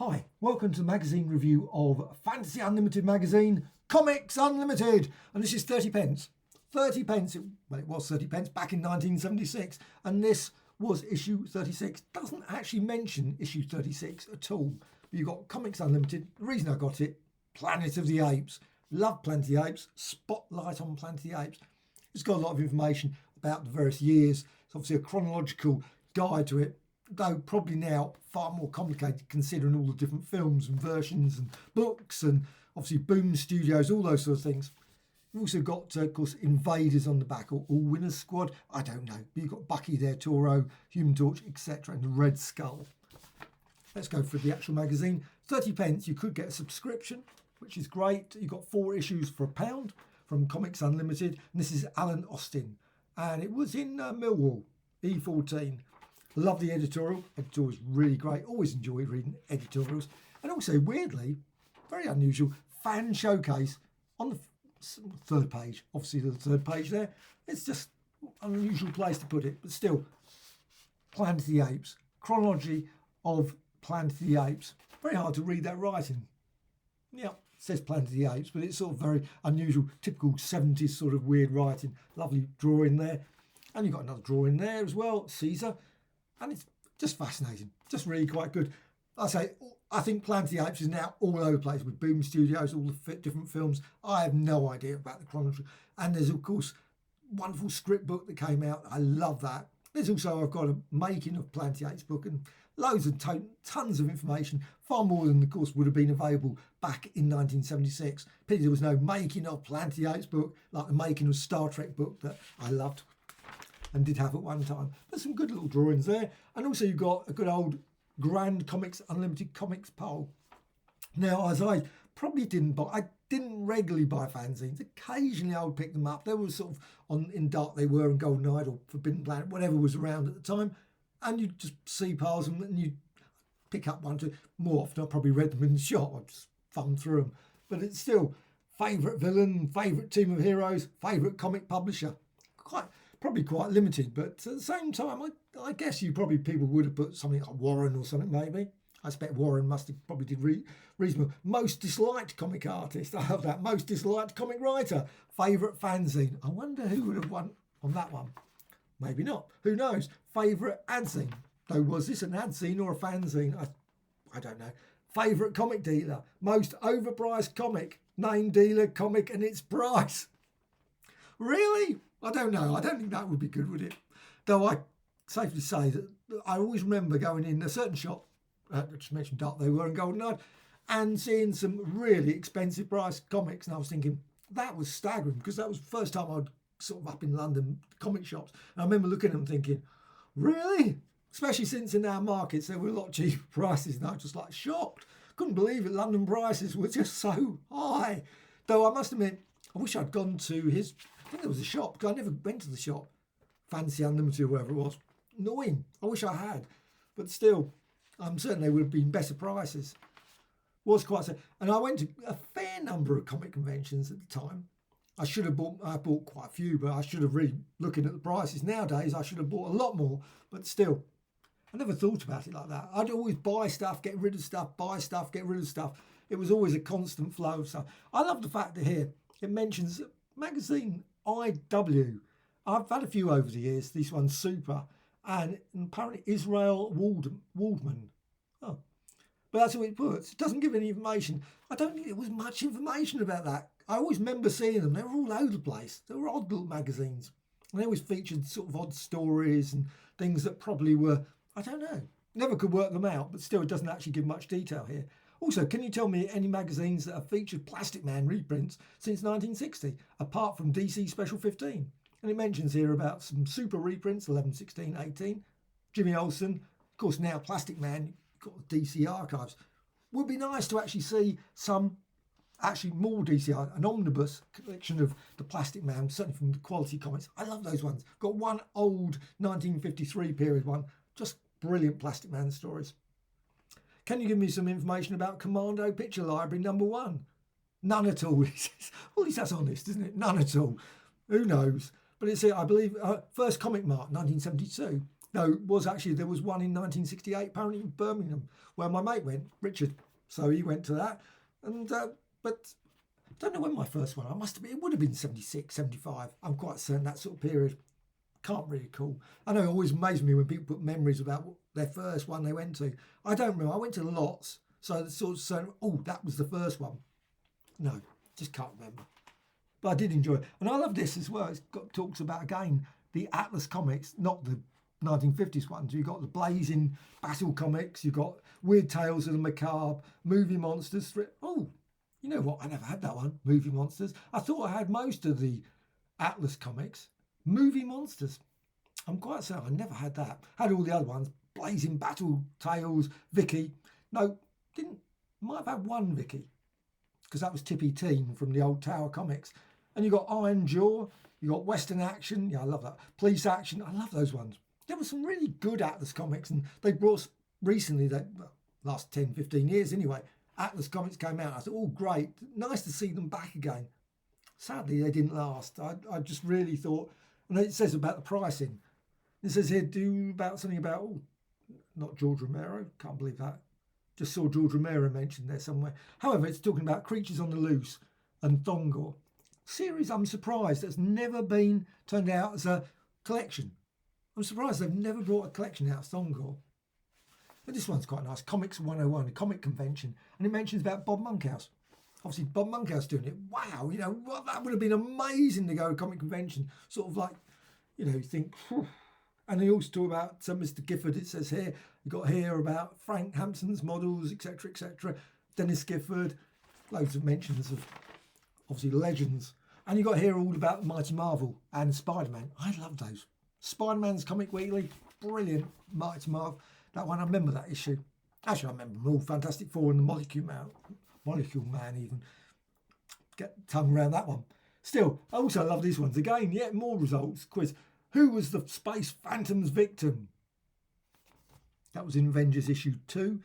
Hi, welcome to the magazine review of Fantasy Unlimited magazine, Comics Unlimited, and this is 30 pence. 30 pence, well it was 30 pence back in 1976, and this was issue 36. Doesn't actually mention issue 36 at all. You've got Comics Unlimited. The reason I got it, Planet of the Apes. Love Planet of the Apes, spotlight on Planet of the Apes. It's got a lot of information about the various years. It's obviously a chronological guide to it, though probably now far more complicated considering all the different films and versions and books and obviously Boom Studios, all those sort of things. You've also got, of course, Invaders on the back, or All Winners Squad, I don't know. But you've got Bucky there, Toro, Human Torch, etc. and the Red Skull. Let's go for the actual magazine. 30 pence, you could get a subscription, which is great. You've got 4 issues for £1 from Comics Unlimited. And this is Alan Austin. And it was in Millwall, E14. Love the editorial. Editorial is really great. Always enjoy reading editorials. And also, weirdly, very unusual, fan showcase on the third page. Obviously, the third page there. It's just an unusual place to put it. But still, Planet of the Apes. Chronology of Planet of the Apes. Very hard to read that writing. Yeah, it says Planet of the Apes, but it's sort of very unusual, typical 70s sort of weird writing. Lovely drawing there. And you've got another drawing there as well, Caesar. And it's just fascinating, just really quite good. I think Planet of the Apes is now all over the place with Boom Studios, all the different films. I have no idea about the chronology. And there's, of course, wonderful script book that came out. I love that. There's also, I've got a making of Planet of the Apes book and loads of tons of information, far more than, of course, would have been available back in 1976. Pity there was no making of Planet of the Apes book, like the making of Star Trek book that I loved and did have at one time. There's some good little drawings there. And also you've got a good old Grand Comics Unlimited Comics poll. Now, as I probably didn't buy, I didn't regularly buy fanzines. Occasionally I would pick them up. They were sort of in Dark They Were and Golden Idol, Forbidden Planet, whatever was around at the time. And you'd just see piles of them and you'd pick up one, two. More often I probably read them in the shop. I'd just thumb through them. But it's still favourite villain, favourite team of heroes, favourite comic publisher. Probably quite limited, but at the same time, I guess people would have put something like Warren or something maybe. I expect Warren must have probably did reasonable. Most disliked comic artist, I love that. Most disliked comic writer, favourite fanzine. I wonder who would have won on that one. Maybe not. Who knows? Favourite adzine. Though, was this an adzine or a fanzine? I don't know. Favourite comic dealer. Most overpriced comic. Name dealer, comic and its price. Really? I don't know. I don't think that would be good, would it? Though I safely say that I always remember going in a certain shop, I just mentioned Dark They Were and Golden Night, and seeing some really expensive priced comics. And I was thinking, that was staggering because that was the first time I'd sort of up in London comic shops. And I remember looking at them thinking, really? Especially since in our markets there were a lot cheaper prices. And I was just like shocked. Couldn't believe it. London prices were just so high. Though I must admit, I wish I'd gone to his, I think there was a shop, because I never went to the shop, Fantasy Unlimited or whatever it was. Annoying. I wish I had. But still, I'm certain they would have been better prices. Was quite so. And I went to a fair number of comic conventions at the time. I bought quite a few, but I should have really, looking at the prices nowadays, I should have bought a lot more. But still, I never thought about it like that. I'd always buy stuff, get rid of stuff, buy stuff, get rid of stuff. It was always a constant flow of stuff. I love the fact that here, it mentions magazine IW. I've had a few over the years. This one's super. And apparently Israel Waldman. Oh. But that's what it puts. It doesn't give any information. I don't think there was much information about that. I always remember seeing them. They were all over the place. They were odd little magazines. And they always featured sort of odd stories and things that probably were, I don't know. Never could work them out, but still it doesn't actually give much detail here. Also, can you tell me any magazines that have featured Plastic Man reprints since 1960, apart from DC Special 15? And it mentions here about some super reprints, 11, 16, 18. Jimmy Olsen, of course, now Plastic Man, got the DC archives. Would be nice to actually see some, actually more DC, an omnibus collection of the Plastic Man, certainly from the Quality Comics. I love those ones. Got one old 1953 period one, just brilliant Plastic Man stories. Can you give me some information about Commando Picture Library #1? None at all. Well, at least that's honest, isn't it? None at all. Who knows? But it's, I believe, first Comic Mart, 1972. No, it was actually, there was one in 1968, apparently in Birmingham, where my mate went, Richard. So he went to that. And but I don't know when my first one, it would have been 76, 75. I'm quite certain that sort of period. Can't really recall. I know it always amazes me when people put memories about their first one they went to. I don't remember. I went to lots. So it's sort of saying, oh, that was the first one. No, just can't remember. But I did enjoy it. And I love this as well. It's got talks about, again, the Atlas comics, not the 1950s ones. You've got the blazing battle comics. You've got Weird Tales of the Macabre, Movie Monsters. Oh, you know what? I never had that one, Movie Monsters. I thought I had most of the Atlas comics. Movie Monsters. I'm quite certain I never had that. Had all the other ones. Blazing Battle Tales, Vicky. No, didn't. Might have had one Vicky. Because that was Tippy Teen from the old Tower comics. And you got Iron Jaw. You got Western Action. Yeah, I love that. Police Action. I love those ones. There were some really good Atlas comics. And they brought recently, last 10, 15 years anyway, Atlas comics came out. I thought, oh, great. Nice to see them back again. Sadly, they didn't last. I just really thought, and it says about the pricing. It says here, something about, not George Romero. Can't believe that. Just saw George Romero mentioned there somewhere. However, it's talking about Creatures on the Loose and Thongor. Series I'm surprised that's never been turned out as a collection. I'm surprised they've never brought a collection out of Thongor. But this one's quite nice. Comics 101, a comic convention. And it mentions about Bob Monkhouse. Obviously, Bob Monkhouse doing it. Wow, that would have been amazing to go to a comic convention. Sort of like, you think, whew. And they also talk about Mr. Gifford, it says here. You got here about Frank Hampson's models, etc., etc. Dennis Gifford, loads of mentions of, obviously, legends. And you got here all about Mighty Marvel and Spider-Man. I love those. Spider-Man's Comic Weekly, brilliant. Mighty Marvel, that one, I remember that issue. Actually, I remember them all. Fantastic Four and the Molecule Man even. Get tongue around that one. Still, I also love these ones. Again, yet more results. Quiz. Who was the Space Phantom's victim? That was in Avengers issue 2.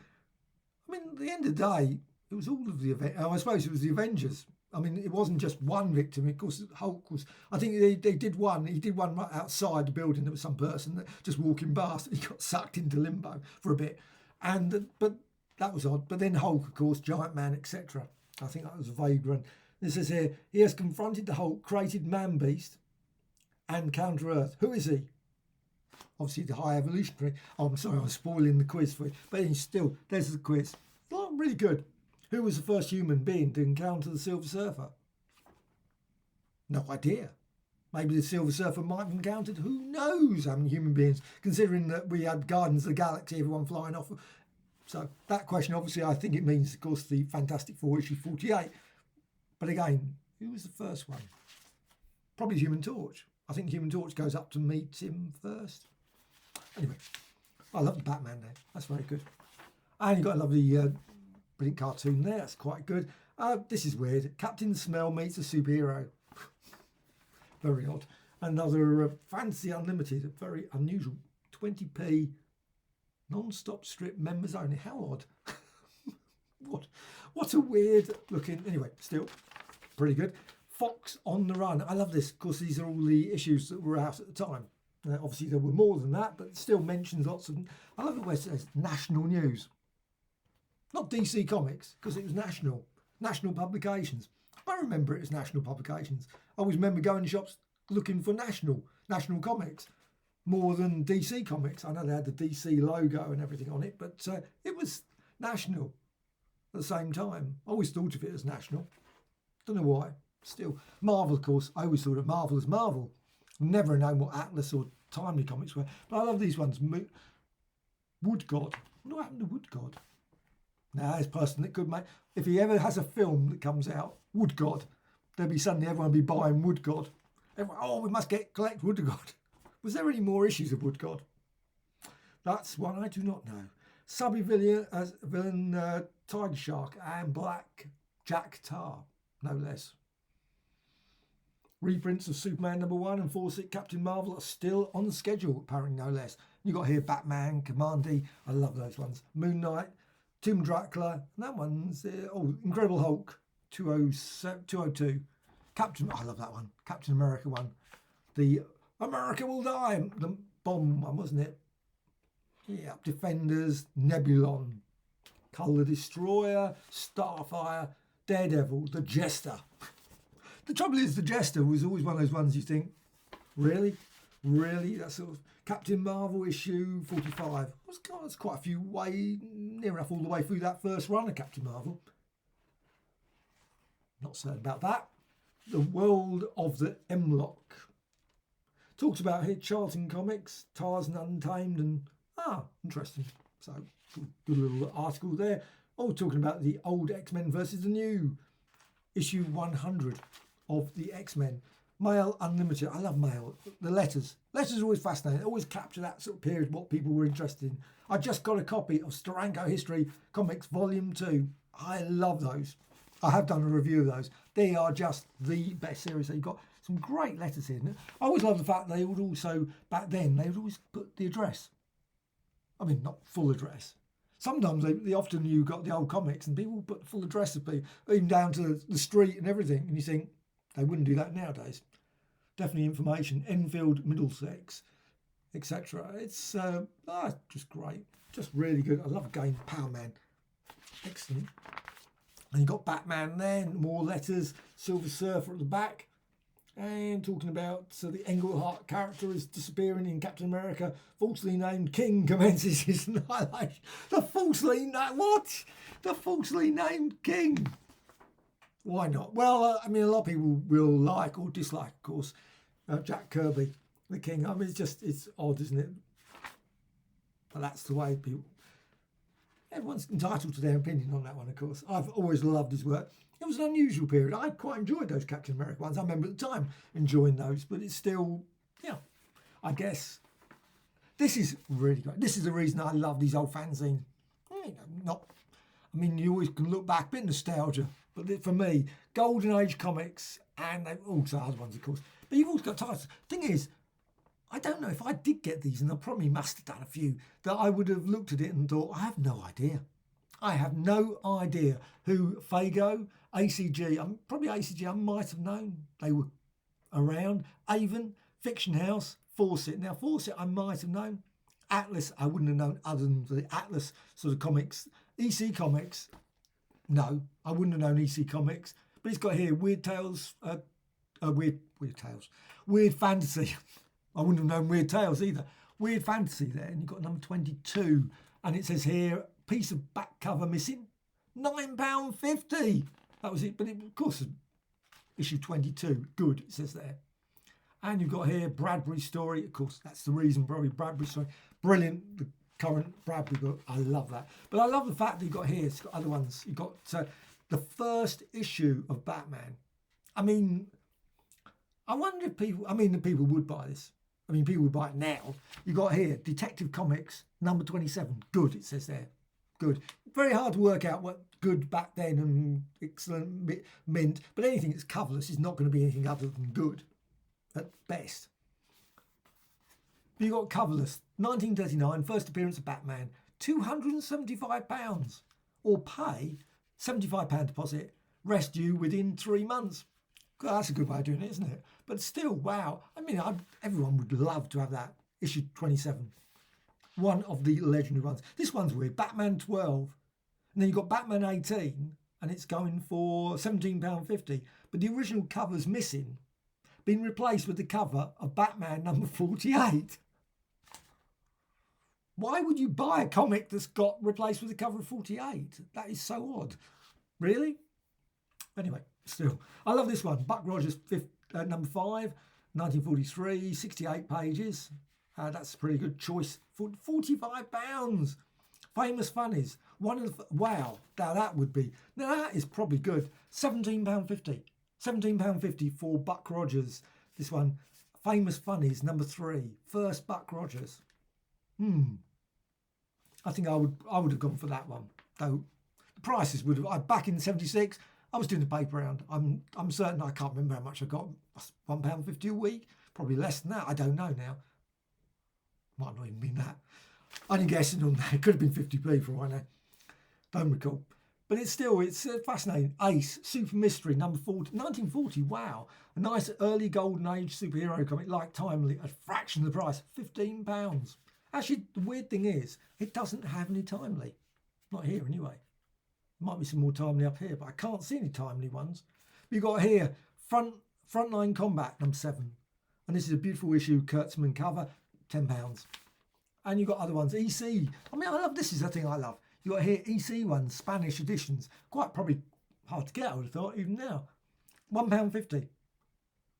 I mean, at the end of the day, it was all of the Avengers. I suppose it was the Avengers. I mean, it wasn't just one victim. Of course, Hulk was. I think they did one. He did one right outside the building. There was some person that just walking past, and he got sucked into limbo for a bit. But that was odd. But then Hulk, of course, Giant Man, etc. I think that was a vague one. It says here, he has confronted the Hulk, created Man-Beast, and Counter-Earth. Who is he? Obviously, the High Evolutionary. Oh, I'm sorry, I'm spoiling the quiz for you. But still, there's the quiz. Oh, really good. Who was the first human being to encounter the Silver Surfer? No idea. Maybe the Silver Surfer might have encountered, who knows how many human beings, considering that we had Guardians of the Galaxy, everyone flying off. So that question, obviously, I think it means, of course, the Fantastic Four issue 48. But again, who was the first one? Probably Human Torch. I think Human Torch goes up to meet him first. Anyway, I love the Batman there. That's very good. And you've got a lovely brilliant cartoon there. That's quite good. This is weird. Captain Smell meets a superhero. Very odd. Another Fancy Unlimited, very unusual. 20p non-stop strip members only. How odd. What a weird looking. Anyway, still pretty good. Fox on the Run. I love this. Of course, these are all the issues that were out at the time. Obviously, there were more than that, but it still mentions lots of. I love it where it says national news. Not DC Comics, because it was national publications. I remember it as national publications. I always remember going to shops looking for national comics more than DC Comics. I know they had the DC logo and everything on it, but it was national at the same time. I always thought of it as national. Don't know why. Still, Marvel, of course. I always thought of Marvel as Marvel. Never known what Atlas or Timely Comics were. But I love these ones. Wood God. What happened to Wood God? Now, there's a person that could make. If he ever has a film that comes out, Wood God, there'll be suddenly everyone will be buying Wood God. Everyone, we must collect Wood God. Was there any more issues of Wood God? That's one I do not know. Subby villain Tiger Shark and Black Jack Tar, no less. Reprints of Superman #1 and 4-6 Captain Marvel are still on schedule, apparently, no less. You got here Batman, Commandy, I love those ones. Moon Knight, Tomb Dracula, and that one's Incredible Hulk 202. I love that one. Captain America one. The America Will Die, the bomb one, wasn't it? Yeah, Defenders, Nebulon, Colour Destroyer, Starfire, Daredevil, the Jester. The trouble is, the Jester was always one of those ones you think, really? Really? That sort of Captain Marvel issue 45. That's quite a few way, near enough all the way through that first run of Captain Marvel. Not certain about that. The World of the Emlock. Talks about here Charlton Comics, Tarzan Untamed, and interesting. So good little article there. Oh, talking about the old X-Men versus the new. Issue 100 of the X-Men. Mail Unlimited. I love mail. The letters. Letters are always fascinating. They always capture that sort of period, what people were interested in. I just got a copy of Steranko History Comics Volume 2. I love those. I have done a review of those. They are just the best series. They've got some great letters in. I always love the fact they would also, back then, they would always put the address. I mean, not full address. Sometimes they often you got the old comics and people put the full address of people, even down to the street and everything. And you think, they wouldn't do that nowadays. Definitely information. Enfield, Middlesex, etc. It's just great. Just really good. I love again Power Man. Excellent. And you've got Batman there, more letters, Silver Surfer at the back. And talking about the Englehart character is disappearing in Captain America. Falsely named King commences his annihilation. The falsely named King. Why not? Well, I mean, a lot of people will like or dislike, of course, Jack Kirby, the King. I mean, it's odd, isn't it? But that's the way people... Everyone's entitled to their opinion on that one, of course. I've always loved his work. It was an unusual period. I quite enjoyed those Captain America ones. I remember at the time enjoying those, but it's still, I guess this is really great. This is the reason I love these old fanzines. You always can look back, a bit nostalgia, but for me, Golden Age comics, and they've also other ones, of course. But you've also got titles. Thing is, I don't know if I did get these, and I probably must have done a few, that I would have looked at it and thought, I have no idea. I have no idea who Fago, ACG, probably ACG I might have known. They were around. Avon, Fiction House, Fawcett. Now, Fawcett I might have known. Atlas, I wouldn't have known other than the Atlas sort of comics. EC Comics, no, I wouldn't have known EC Comics. But it's got here Weird Tales, Weird Fantasy. I wouldn't have known Weird Tales either. Weird Fantasy there, and you've got number 22. And it says here, piece of back cover missing, £9.50. That was it, but of course, issue 22, good, it says there. And you've got here Bradbury story, of course, that's the reason, probably Bradbury story. Brilliant, the current Bradbury book, I love that. But I love the fact that you've got here, it's got other ones. You've got the first issue of Batman. I mean, I wonder if people would buy this. I mean, people would buy it now. You've got here, Detective Comics, number 27, good, it says there. Good. Very hard to work out what good back then and excellent meant, but anything that's coverless is not going to be anything other than good at best. You've got coverless, 1939, first appearance of Batman, £275, or pay £75 deposit, rest due within 3 months. God, that's a good way of doing it, isn't it? But still, wow. I mean, everyone would love to have that. Issue 27. One of the legendary ones. This one's weird. Batman 12. And then you've got Batman 18, and it's going for £17.50. But the original cover's missing, being replaced with the cover of Batman number 48. Why would you buy a comic that's got replaced with the cover of 48? That is so odd. Really? Anyway, still. I love this one. Buck Rogers, number 5, 1943, 68 pages. That's a pretty good choice. £45. Famous Funnies. Wow. Now that is probably good. £17.50. £17.50 for Buck Rogers. This one, Famous Funnies, number 3. First Buck Rogers. I think I would have gone for that one. Though the prices would have. Back in '76, I was doing the paper round. I'm certain, I can't remember how much I got. £1.50 a week. Probably less than that. I don't know now. Might not even been that. Only guessing on that. It could have been 50p for all I know. Don't recall. But it's fascinating. Ace, Super Mystery, number 40, 1940. Wow. A nice early golden age superhero comic, like Timely, at a fraction of the price, £15. Actually, the weird thing is, it doesn't have any timely. Not here anyway. There might be some more timely up here, but I can't see any timely ones. You've got here, Frontline Combat, number 7. And this is a beautiful issue, Kurtzman cover, £10. And you've got other ones, EC. I mean, I love, this is the thing I love. You've got here EC ones, Spanish editions. Quite probably hard to get, I would have thought, even now. £1.50.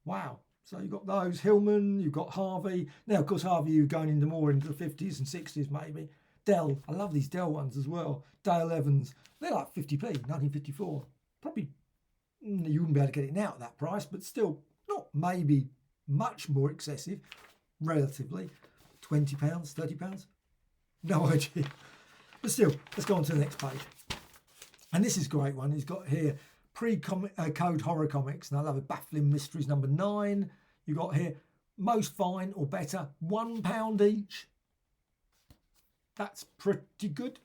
Wow. So you've got those, Hillman, you've got Harvey. Now, of course, Harvey, you're going into more into the 50s and 60s, maybe. Dell, I love these Dell ones as well. Dale Evans, they're like 50p, 1954. Probably, you wouldn't be able to get it now at that price, but still, not maybe much more excessive, relatively. £20, £30? No idea. But still, let's go on to the next page. And this is a great one. He's got here pre-code horror comics. And I love it. Baffling Mysteries number 9. You got here Most Fine or Better, £1 each. That's pretty good.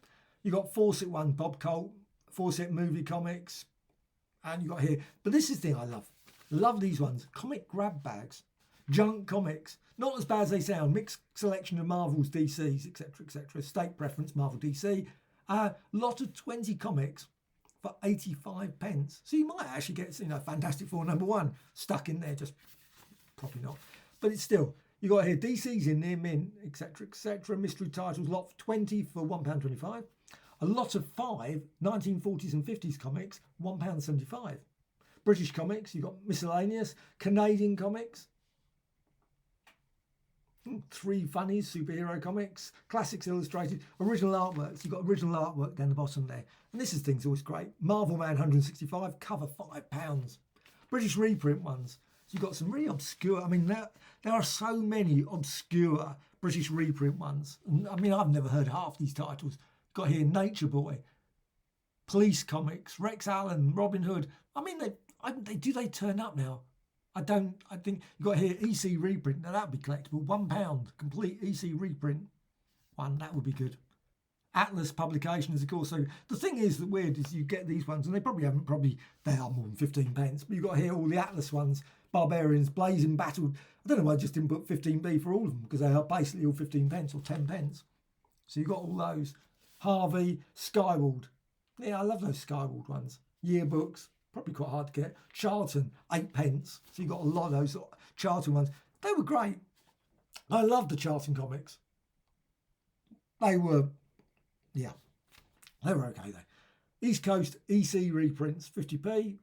You got Fawcett one, Bob Colt, Fawcett movie comics. And you got here, but this is the thing I love. Love these ones. Comic grab bags. Junk comics. Not as bad as they sound. Mixed selection of Marvels, DCs, etc., etc. State preference, Marvel, DC. Lot of 20 comics for 85p. So you might actually get, Fantastic Four number 1 stuck in there. Just probably not. But it's still, you got here DCs in there, mint, etc., etc. Mystery titles, lot for 20 for £1.25. A lot of 5 1940s and 50s comics, £1.75. British comics, you've got miscellaneous. Canadian comics, 3 funnies, superhero comics, classics illustrated, original artworks. You've got original artwork down the bottom there. And this is thing's always great. Marvel Man 165, cover £5. British reprint ones. So you've got some really obscure, I mean, there are so many obscure British reprint ones. I mean, I've never heard half these titles. Got here Nature Boy, Police Comics, Rex Allen, Robin Hood. I mean, do they turn up now? I think you got here EC reprint. Now that would be collectible. £1, complete EC reprint one. That would be good. Atlas Publications, of course. So the thing is, the weird is you get these ones, and they are more than 15p. But you got here all the Atlas ones, Barbarians, Blazing Battle. I don't know why I just didn't put 15p for all of them, because they are basically all 15p or 10p. So you got all those. Harvey, Skyward. Yeah, I love those Skyward ones. Yearbooks. Probably quite hard to get. Charlton, 8p. So you got a lot of those Charlton ones. They were great. I loved the Charlton comics. They were okay though. East Coast EC reprints, 50p.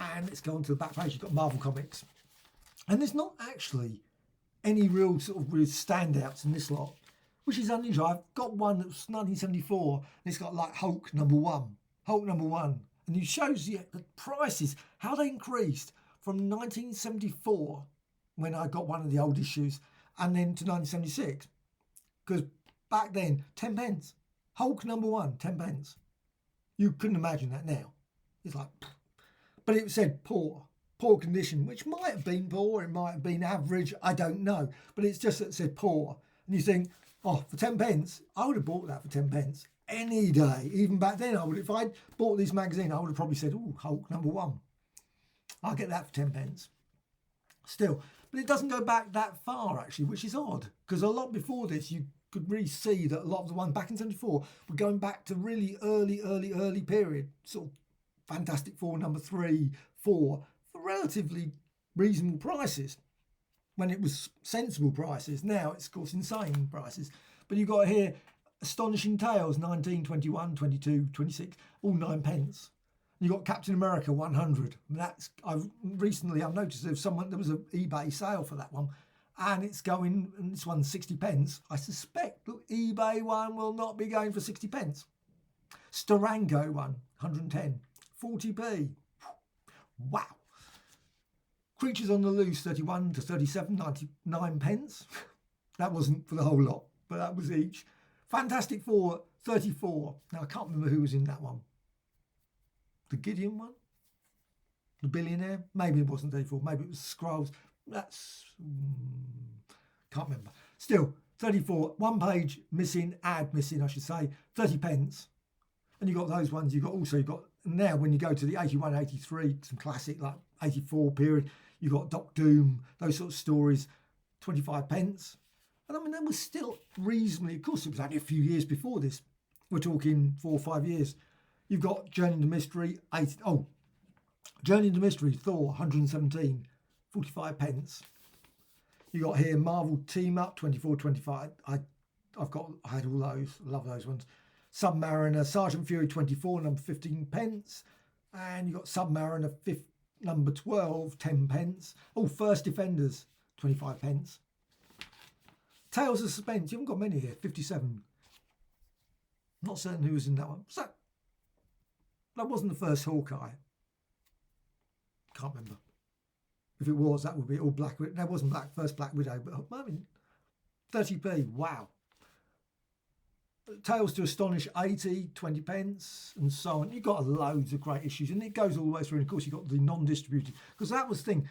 And let's go on to the back page. You've got Marvel Comics. And there's not actually any real sort of weird standouts in this lot, which is unusual. I've got one that was 1974, and it's got like Hulk number 1. Hulk number 1. And it shows you the prices, how they increased from 1974, when I got one of the old issues, and then to 1976. Because back then, 10p. Hulk number 1, 10p. You couldn't imagine that now. It's like, but it said poor condition, which might have been poor, it might have been average, I don't know. But it's just that it said poor. And you think, oh, for 10p, I would have bought that for 10p. Any day, even back then, if I'd bought this magazine, I would have probably said, oh, Hulk number 1. I'll get that for 10p. Still, but it doesn't go back that far, actually, which is odd, because a lot before this, you could really see that a lot of the ones back in 74 were going back to really early period, sort of Fantastic Four number 3, 4, for relatively reasonable prices, when it was sensible prices. Now it's, of course, insane prices. But you've got here, Astonishing Tales, 19, 21, 22, 26, all 9p. You got Captain America 100. I've noticed there was an eBay sale for that one, and it's going. And this one's 60p. I suspect the eBay one will not be going for 60p. Starango one, 110, 40p. Wow. Creatures on the Loose, 31 to 37, 99p. That wasn't for the whole lot, but that was each. Fantastic Four, 34. Now, I can't remember who was in that one. The Gideon one? The billionaire? Maybe it wasn't 34. Maybe it was Skrulls. Can't remember. Still, 34. One page missing, ad missing, I should say. 30p. And you got those ones. You've got now when you go to the 81, 83, some classic like 84 period, you've got Doc Doom, those sort of stories, 25p. And I mean, that was still reasonably, of course, it was only a few years before this. We're talking 4 or 5 years. You've got Journey into Mystery, Journey into Mystery, Thor, 117, 45 pence. You got here Marvel Team Up, 24.25. I had all those. I love those ones. Submariner, Sergeant Fury 24, number 15 pence. And you got Submariner number 12, 10 pence. Oh, First Defenders, 25 pence. Tales of Suspense, you haven't got many here, 57. I'm not certain who was in that one. So that wasn't the first Hawkeye. Can't remember. If it was, that would be all Black Widow. No, it wasn't first Black Widow, but I mean, 30p, wow. Tales to Astonish, 80, 20 pence, and so on. You've got loads of great issues, and it goes all the way through. And of course, you've got the non-distributed, because that was the thing.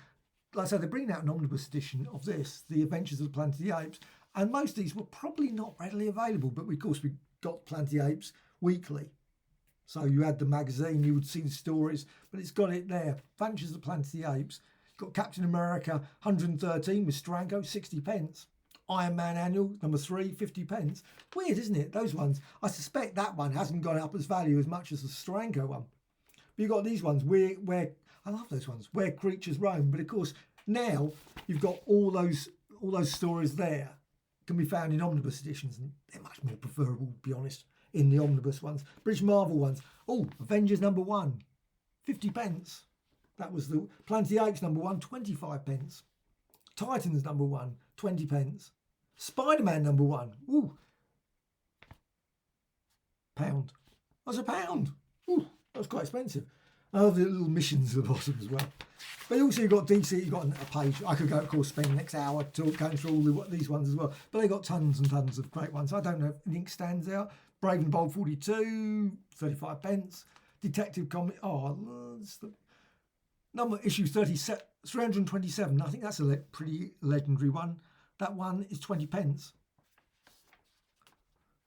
Like I said, they're bringing out an omnibus edition of this, The Adventures of the Planet of the Apes, and most of these were probably not readily available, but of course, we got Planet of the Apes weekly. So you had the magazine, you would see the stories, but it's got it there. Adventures of the Planet of the Apes. Got Captain America, 113 with Strango, 60 pence. Iron Man Annual, number 3, 50 pence. Weird, isn't it? Those ones. I suspect that one hasn't gone up as value as much as the Strango one. But you've got these ones where I love those ones, Where Creatures Roam. But of course, now you've got all those stories there can be found in omnibus editions, and they're much more preferable, to be honest, in the omnibus ones. British Marvel ones. Oh, Avengers number 1, 50 pence. That was the Planet of the Apes number 1, 25 pence. Titans number 1, 20 pence. Spider-Man number 1, ooh, £1. That's £1. Ooh, that was quite expensive. I love the little missions at the bottom as well. But also you've got DC, you've got a page. I could go, of course, spend the next hour going through all these ones as well. But they've got tons and tons of great ones. I don't know if anything stands out. Brave and Bold 42, 35 pence. Detective Comic, it's the number issue 327. I think that's a pretty legendary one. That one is 20 pence.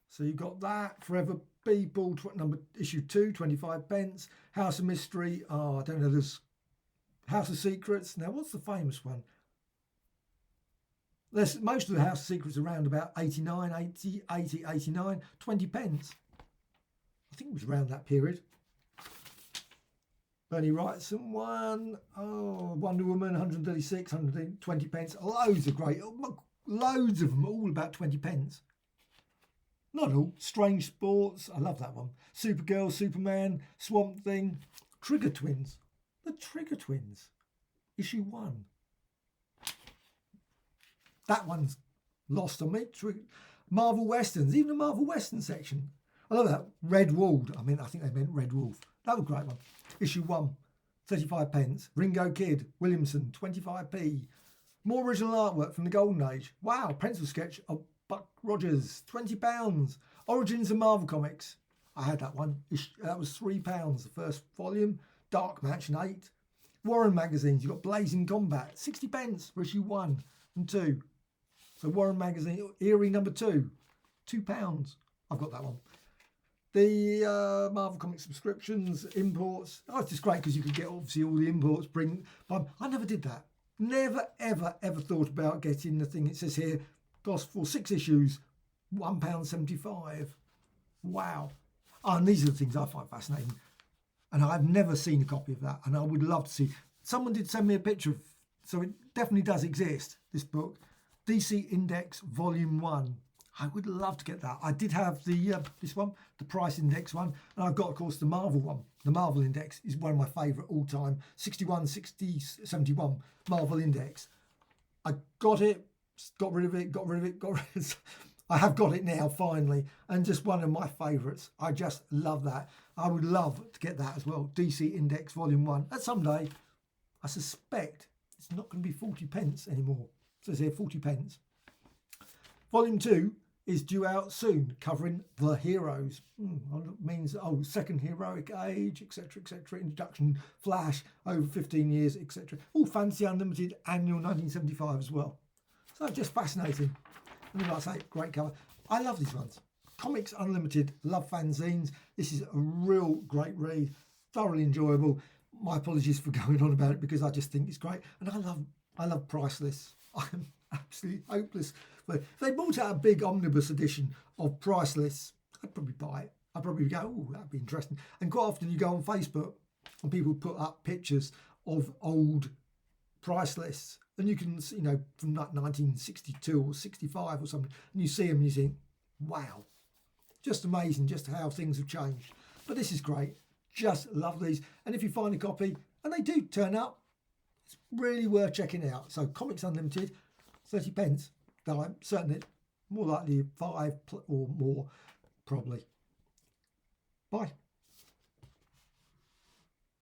So you've got that. Forever People, number issue 2, 25 pence. House of Mystery. I don't know. There's House of Secrets. Now, what's the famous one? Most of the House of Secrets around about 89, 20 pence. I think it was around that period. Bernie Wrightson one. Wonder Woman, 136, 120 pence. Loads of great, loads of them, all about 20 pence. Not all. Strange Sports, I love that one. Supergirl, Superman, Swamp Thing, Trigger Twins. The Trigger Twins, issue 1. That one's lost on me. Marvel Westerns, even the Marvel Western section. I love that. Red Wolf. I think they meant Red Wolf. That was a great one. Issue 1, 35 pence. Ringo Kid, Williamson, 25p. More original artwork from the Golden Age. Wow, pencil sketch of Buck Rogers, £20. Origins of Marvel Comics. I had that one. That was £3, the first volume. Dark Mansion 8. Warren magazines. You've got Blazing Combat, 60 pence for issue 1 and 2. So Warren magazine, Eerie number 2, £2. I've got that one. The Marvel Comics subscriptions, imports. It's just great because you could get obviously all the imports. I never did that. Never, ever, ever thought about getting the thing. It says here, cost for 6 issues, £1.75. Wow. And these are the things I find fascinating. And I've never seen a copy of that. And I would love to see. Someone did send me a picture of, so it definitely does exist, this book. DC Index Volume 1. I would love to get that. I did have this one, the Price Index one, and I've got, of course, the Marvel one. The Marvel Index is one of my favourite all-time, 61, 60, 71 Marvel Index. I got it, got rid of it. I have got it now, finally, and just one of my favourites. I just love that. I would love to get that as well. DC Index Volume 1. And someday, I suspect it's not going to be 40 pence anymore. It says here 40 pence. Volume 2 is due out soon, covering the heroes. Means, second heroic age, etc., etc. Introduction, Flash, over 15 years, etc. All Fantasy Unlimited annual 1975 as well. So just fascinating. And like I say, great cover. I love these ones. Comics Unlimited, love fanzines. This is a real great read, thoroughly enjoyable. My apologies for going on about it because I just think it's great, and I love price lists. absolutely hopeless. But if they brought out a big omnibus edition of price lists, I'd probably buy it. I'd probably go, oh, that'd be interesting. And quite often you go on Facebook and people put up pictures of old price lists, and you can, you know, from like 1962 or 65 or something, and you see them and you think, wow, just amazing just how things have changed. But this is great. Just love these. And if you find a copy, and they do turn up, it's really worth checking out. So Comics Unlimited, 30 pence. Certainly more likely 5 or more, probably. Bye.